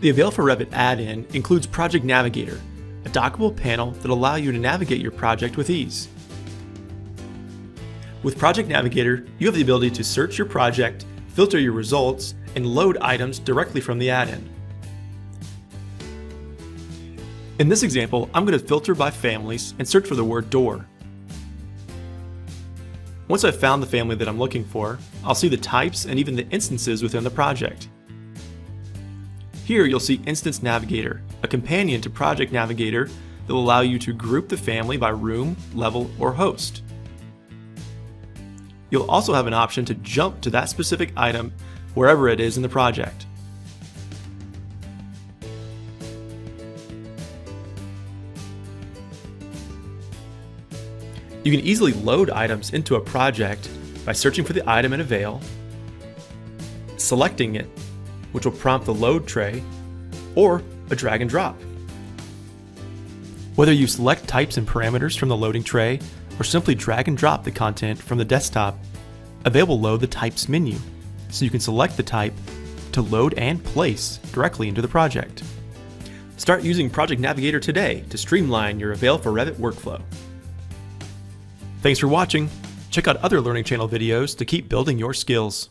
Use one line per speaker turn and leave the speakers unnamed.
The AVAIL for Revit add-in includes Project Navigator, a dockable panel that allows you to navigate your project with ease. With Project Navigator, you have the ability to search your project, filter your results, and load items directly from the add-in. In this example, I'm going to filter by families and search for the word door. Once I've found the family that I'm looking for, I'll see the types and even the instances within the project. Here you'll see Instance Navigator, a companion to Project Navigator that will allow you to group the family by room, level, or host. You'll also have an option to jump to that specific item wherever it is in the project. You can easily load items into a project by searching for the item in AVAIL, selecting it, which will prompt the load tray, or a drag and drop. Whether you select types and parameters from the loading tray, or simply drag and drop the content from the desktop, AVAIL will load the Types menu, so you can select the type to load and place directly into the project. Start using Project Navigator today to streamline your AVAIL for Revit workflow. Thanks for watching. Check out other Learning Channel videos to keep building your skills.